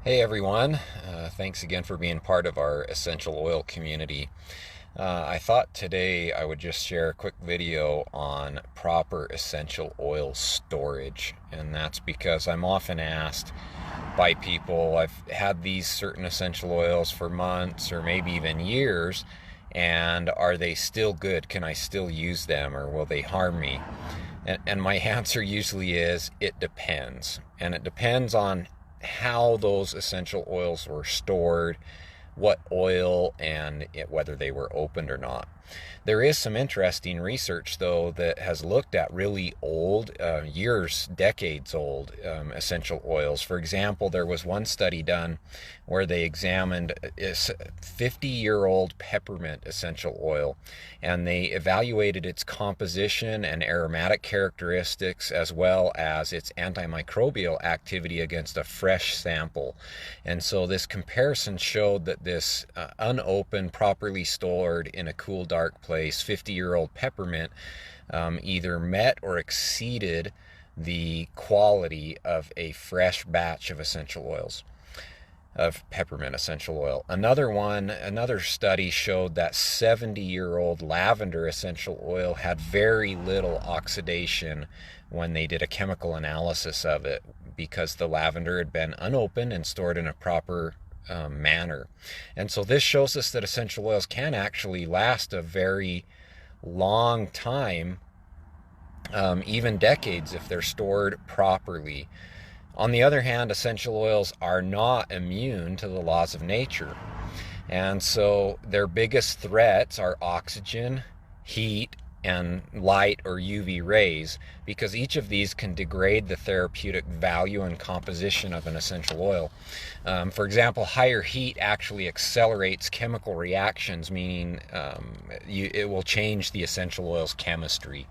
Hey everyone, thanks again for being part of our essential oil community. I thought today I would just share a quick video on proper essential oil storage, and that's because I'm often asked by people, I've had these certain essential oils for months or maybe even years, and are they still good? Can I still use them, or will they harm me? And my answer usually is it depends. And it depends on how those essential oils were stored, what oil, and whether they were opened or not. There is some interesting research, though, that has looked at really old, years, decades old essential oils. For example, there was one study done where they examined 50-year-old peppermint essential oil, and they evaluated its composition and aromatic characteristics as well as its antimicrobial activity against a fresh sample. And so this comparison showed that this unopened, properly stored in a cool, dark place 50-year-old peppermint either met or exceeded the quality of a fresh batch of essential oils, of peppermint essential oil. Another study showed that 70-year-old lavender essential oil had very little oxidation when they did a chemical analysis of it, because the lavender had been unopened and stored in a proper manner. And so this shows us that essential oils can actually last a very long time, even decades, if they're stored properly. On the other hand, essential oils are not immune to the laws of nature. And so their biggest threats are oxygen, heat, and light or UV rays, because each of these can degrade the therapeutic value and composition of an essential oil. For example, higher heat actually accelerates chemical reactions, meaning it will change the essential oil's chemistry.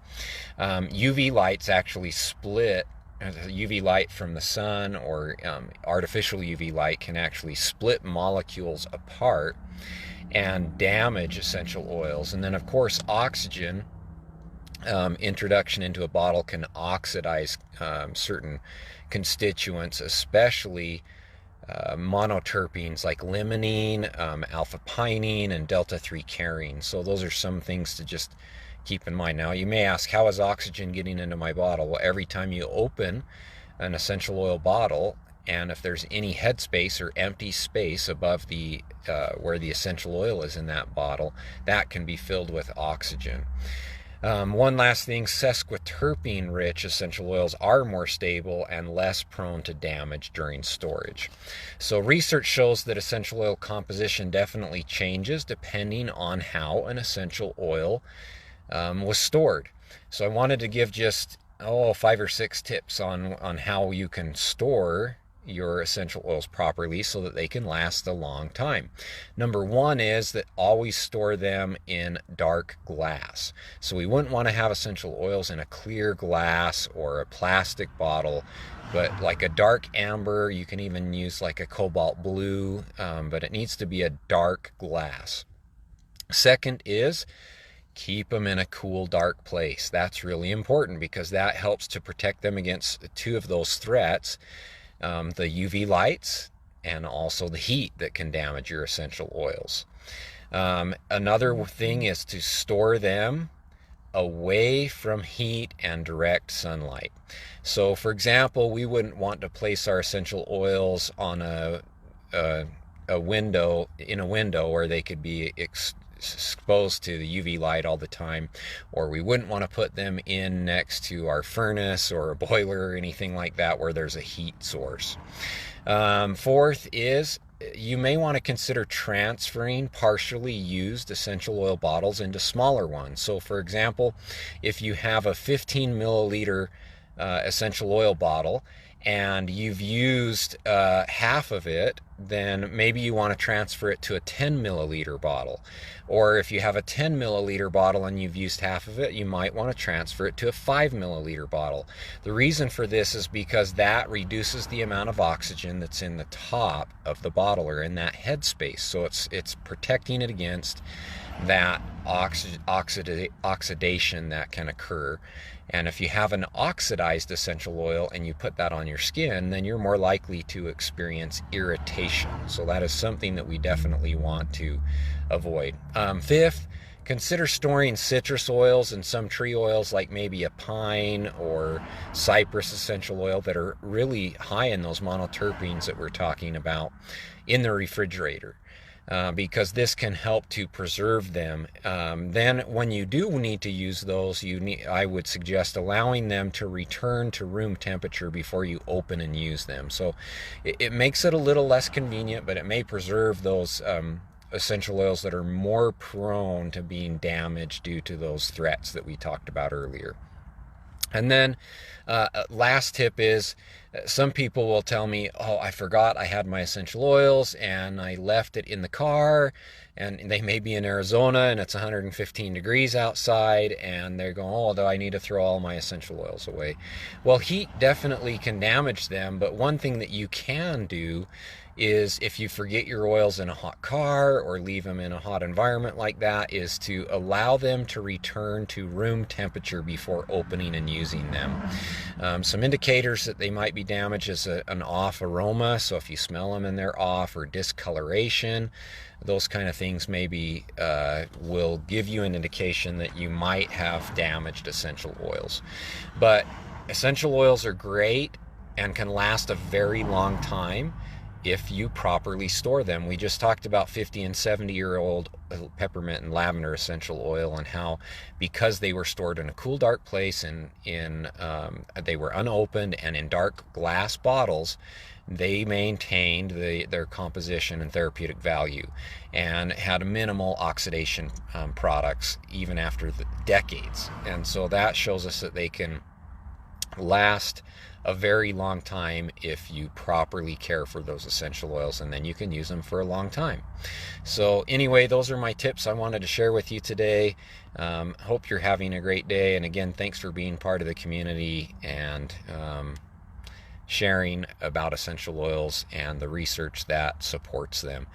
UV lights actually split. UV light from the sun or artificial UV light can actually split molecules apart and damage essential oils. And then, of course, oxygen introduction into a bottle can oxidize certain constituents, especially monoterpenes like limonene, alpha-pinene, and delta-3 carine. So those are some things to just keep in mind. Now, you may ask, how is oxygen getting into my bottle? Well, every time you open an essential oil bottle, and if there's any headspace or empty space above the where the essential oil is in that bottle, that can be filled with oxygen. One last thing, sesquiterpene-rich essential oils are more stable and less prone to damage during storage. So research shows that essential oil composition definitely changes depending on how an essential oil was stored. So I wanted to give just 5 or 6 tips on how you can store your essential oils properly so that they can last a long time. Number one is that always store them in dark glass. So we wouldn't want to have essential oils in a clear glass or a plastic bottle, but like a dark amber. You can even use like a cobalt blue, but it needs to be a dark glass. Second is keep them in a cool, dark place. That's really important because that helps to protect them against 2 of those threats, the UV lights and also the heat that can damage your essential oils. Another thing is to store them away from heat and direct sunlight. So, for example, we wouldn't want to place our essential oils on a window where they could be exposed to the UV light all the time, or we wouldn't want to put them in next to our furnace or a boiler or anything like that where there's a heat source. Fourth is you may want to consider transferring partially used essential oil bottles into smaller ones. So for example, if you have a 15 milliliter essential oil bottle and you've used half of it, then maybe you want to transfer it to a 10 milliliter bottle. Or if you have a 10 milliliter bottle and you've used half of it, you might want to transfer it to a 5 milliliter bottle. The reason for this is because that reduces the amount of oxygen that's in the top of the bottle or in that headspace. So it's protecting it against that oxidation that can occur. And if you have an oxidized essential oil and you put that on your skin, then you're more likely to experience irritation. So that is something that we definitely want to avoid. Fifth, consider storing citrus oils and some tree oils like maybe a pine or cypress essential oil that are really high in those monoterpenes that we're talking about in the refrigerator. Because this can help to preserve them. Then when you do need to use those, I would suggest allowing them to return to room temperature before you open and use them. So it makes it a little less convenient, but it may preserve those essential oils that are more prone to being damaged due to those threats that we talked about earlier. And then last tip is, some people will tell me, oh, I forgot I had my essential oils and I left it in the car, and they may be in Arizona and it's 115 degrees outside and they're going, oh, do I need to throw all my essential oils away? Well, heat definitely can damage them, but one thing that you can do is, if you forget your oils in a hot car or leave them in a hot environment like that, is to allow them to return to room temperature before opening and using them. Some indicators that they might be damaged is an off aroma. So if you smell them and they're off, or discoloration, those kind of things maybe will give you an indication that you might have damaged essential oils. But essential oils are great and can last a very long time if you properly store them. We just talked about 50 and 70-year-old peppermint and lavender essential oil, and how, because they were stored in a cool, dark place and they were unopened and in dark glass bottles, they maintained their composition and therapeutic value and had minimal oxidation products even after the decades. And so that shows us that they can last a very long time if you properly care for those essential oils, and then you can use them for a long time. So anyway, those are my tips I wanted to share with you today. Hope you're having a great day, and again, thanks for being part of the community and sharing about essential oils and the research that supports them.